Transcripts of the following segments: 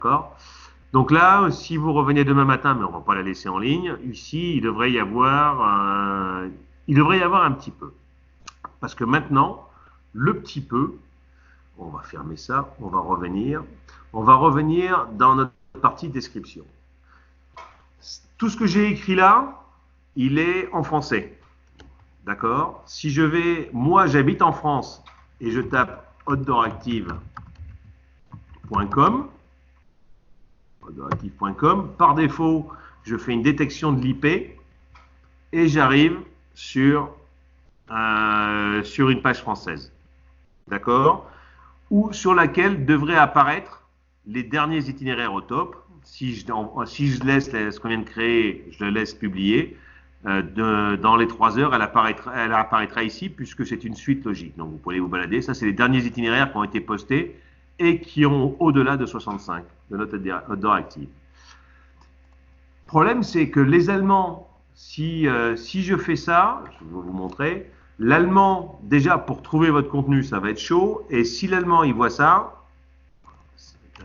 D'accord? Donc là, si vous revenez demain matin, mais on ne va pas la laisser en ligne, ici, il devrait y avoir un petit peu. Parce que maintenant, le petit peu, on va fermer ça, on va revenir. On va revenir dans notre partie description. Tout ce que j'ai écrit là, il est en français. D'accord? Si je vais, moi j'habite en France et je tape outdooractive.com, par défaut, je fais une détection de l'IP et j'arrive sur une page française. D'accord? Ou sur laquelle devraient apparaître les derniers itinéraires au top. Si je laisse ce qu'on vient de créer, je le laisse publier, dans les 3 heures, elle apparaîtra ici puisque c'est une suite logique. Donc vous pouvez vous balader. Ça, c'est les derniers itinéraires qui ont été postés et qui ont au-delà de 65 de notre Outdoor Active. Le problème, c'est que les Allemands, si je fais ça, je vais vous montrer, l'allemand, déjà, pour trouver votre contenu, ça va être chaud. Et si l'allemand, il voit ça,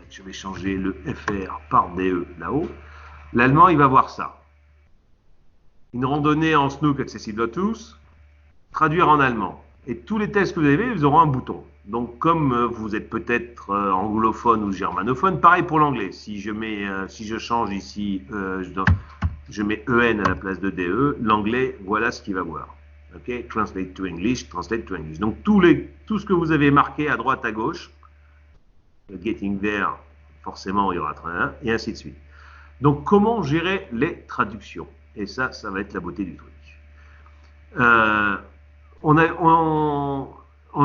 je vais changer le FR par DE là-haut, l'allemand, il va voir ça. Une randonnée en Snook accessible à tous, traduire en allemand. Et tous les textes que vous avez, ils auront un bouton. Donc, comme vous êtes peut-être anglophone ou germanophone, pareil pour l'anglais. Si je change ici, je mets EN à la place de DE, l'anglais, voilà ce qu'il va voir. Ok, translate to English, translate to English. Donc tout ce que vous avez marqué à droite, à gauche, getting there, forcément il y aura un, et ainsi de suite. Donc comment gérer les traductions? Et ça va être la beauté du truc. On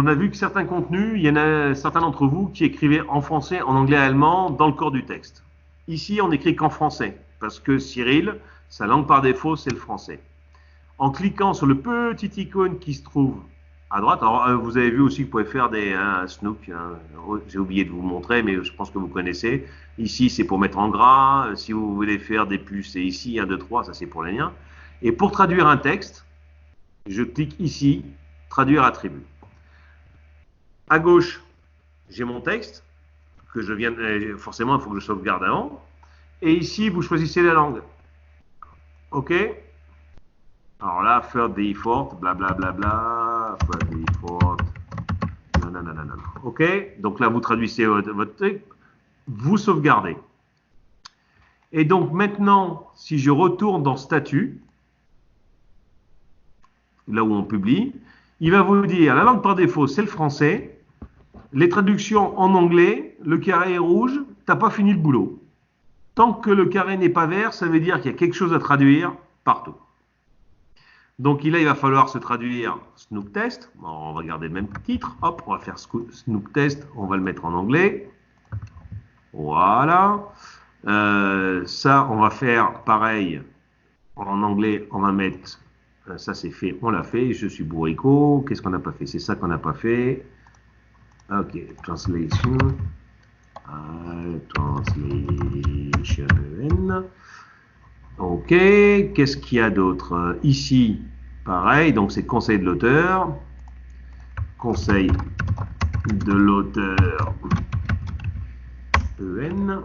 a vu que certains contenus, il y en a certains d'entre vous qui écrivaient en français, en anglais, allemand dans le corps du texte. Ici, on n'écrit qu'en français, parce que Cyril, sa langue par défaut, c'est le français. En cliquant sur le petit icône qui se trouve à droite, alors vous avez vu aussi que vous pouvez faire des Snook, j'ai oublié de vous montrer, mais je pense que vous connaissez. Ici, c'est pour mettre en gras. Si vous voulez faire des puces, c'est ici, 1, 2, 3, ça c'est pour les liens. Et pour traduire un texte, je clique ici, traduire attribut. À gauche, j'ai mon texte, que je viens, forcément, il faut que je sauvegarde avant. Et ici, vous choisissez la langue. OK? Alors là, third effort, blablabla, third effort, nanana. OK? Donc là, vous traduisez votre texte, vous sauvegardez. Et donc maintenant, si je retourne dans statut, là où on publie, il va vous dire, la langue par défaut, c'est le français. Les traductions en anglais, le carré est rouge, t'as pas fini le boulot. Tant que le carré n'est pas vert, ça veut dire qu'il y a quelque chose à traduire partout. Donc là, il va falloir se traduire Snook Test. Bon, on va garder le même titre. Hop, on va faire Snook Test. On va le mettre en anglais. Voilà. Ça, on va faire pareil. En anglais, on va mettre... ça, c'est fait. On l'a fait. Je suis bourricot. Qu'est-ce qu'on n'a pas fait? C'est ça qu'on n'a pas fait. OK. Translation. Translation. OK. Qu'est-ce qu'il y a d'autre? Ici, pareil. Donc, c'est conseil de l'auteur. Conseil de l'auteur. EN.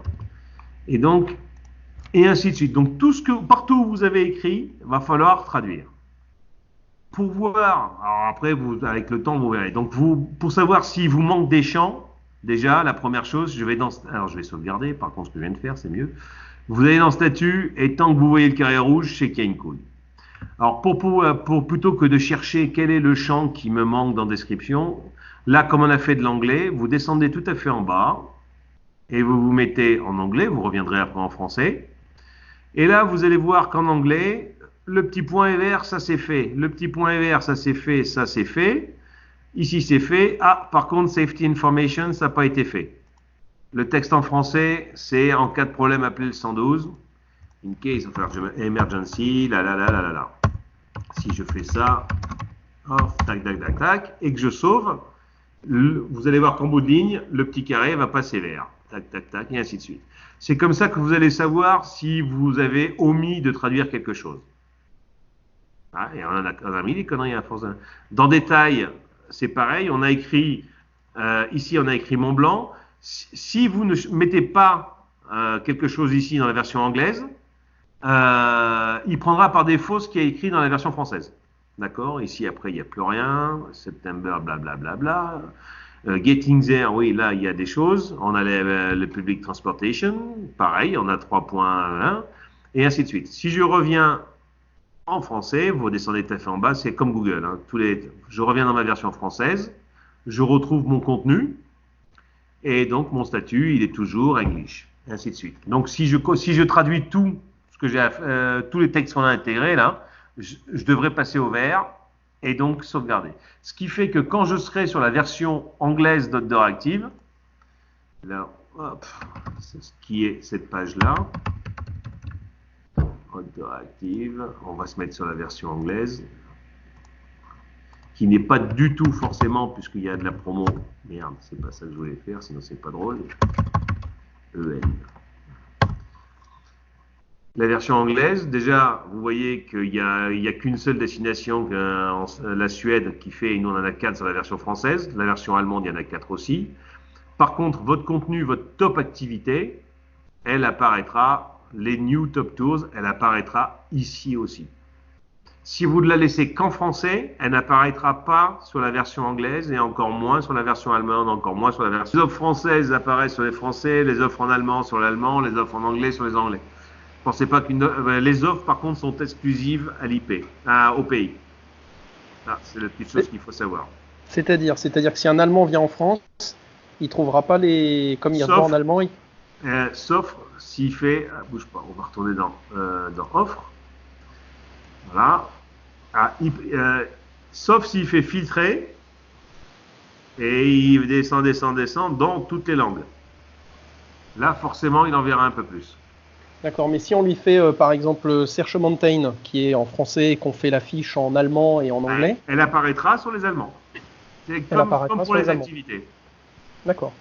Et donc, et ainsi de suite. Donc, partout où vous avez écrit, il va falloir traduire. Pour voir, alors après, avec le temps, vous verrez. Donc, pour savoir s'il vous manque des champs, déjà, la première chose, alors je vais sauvegarder, par contre, ce que je viens de faire, c'est mieux. Vous allez dans statut, et tant que vous voyez le carré rouge, c'est qu'il y a une couille. Alors, plutôt que de chercher quel est le champ qui me manque dans description, là, comme on a fait de l'anglais, vous descendez tout à fait en bas, et vous vous mettez en anglais, vous reviendrez après en français. Et là, vous allez voir qu'en anglais, le petit point est vert, ça c'est fait. Le petit point est vert, ça c'est fait, ça c'est fait. Ici, c'est fait. Ah, par contre, Safety Information, ça n'a pas été fait. Le texte en français, c'est en cas de problème, appelez le 112. In case of emergency, là. Si je fais ça, hop, tac, et que je sauve, vous allez voir qu'en bout de ligne, le petit carré va passer vert. Tac, et ainsi de suite. C'est comme ça que vous allez savoir si vous avez omis de traduire quelque chose. Ah, et on a mis des conneries à force. Dans détail, c'est pareil. On a écrit, ici, on a écrit Mont Blanc. Si vous ne mettez pas quelque chose ici dans la version anglaise, il prendra par défaut ce qui est écrit dans la version française. D'accord? Ici, après, il n'y a plus rien. September, blablabla. Getting there, oui, là, il y a des choses. On a le public transportation, pareil, on a 3.1, et ainsi de suite. Si je reviens en français, vous descendez tout à fait en bas, c'est comme Google. Hein, je reviens dans ma version française, je retrouve mon contenu, et donc mon statut, il est toujours English, et ainsi de suite. Donc, si je traduis tout ce que tous les textes qu'on a intégrés là, je devrais passer au vert et donc sauvegarder. Ce qui fait que quand je serai sur la version anglaise d'Outdoor Active, là, hop, c'est ce qui est cette page-là, Outdoor Active, on va se mettre sur la version anglaise, qui n'est pas du tout forcément, puisqu'il y a de la promo, merde, c'est pas ça que je voulais faire, sinon c'est pas drôle, EN. La version anglaise, déjà, vous voyez qu'il n'y a qu'une seule destination, la Suède, qui fait, et nous on en a 4 sur la version française. La version allemande, il y en a 4 aussi. Par contre, votre contenu, votre top activité, elle apparaîtra, les New Top Tours, elle apparaîtra ici aussi. Si vous ne la laissez qu'en français, elle n'apparaîtra pas sur la version anglaise et encore moins sur la version allemande, encore moins sur la version... Les offres françaises apparaissent sur les français, les offres en allemand sur l'allemand, les offres en anglais sur les anglais. Pensez pas les offres, par contre, sont exclusives à l'IP, au pays. Ah, c'est la petite chose qu'il faut savoir. C'est-à-dire que si un Allemand vient en France, il trouvera pas les, comme il y a pas en allemand. Sauf s'il fait, bouge pas, on va retourner dans offre. Voilà. Sauf s'il fait filtrer et il descend dans toutes les langues. Là, forcément, il en verra un peu plus. D'accord, mais si on lui fait par exemple Search Mountain, qui est en français, et qu'on fait l'affiche en allemand et en anglais, elle apparaîtra sur les Allemands. C'est comme pour les activités. D'accord.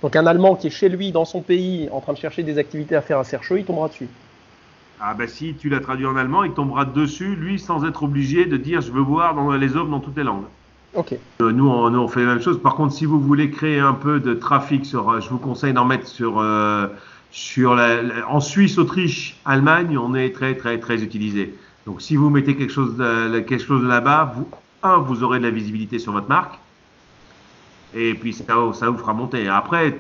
Donc un Allemand qui est chez lui, dans son pays, en train de chercher des activités à faire à Sercheux, il tombera dessus. Ah ben si tu l'as traduit en allemand, il tombera dessus, lui, sans être obligé de dire je veux voir les offres dans toutes les langues. Ok. Nous, on fait la même chose. Par contre, si vous voulez créer un peu de trafic je vous conseille d'en mettre en Suisse, Autriche, Allemagne, on est très très très utilisé. Donc si vous mettez quelque chose de là-bas, vous aurez de la visibilité sur votre marque et puis ça vous fera monter. Après,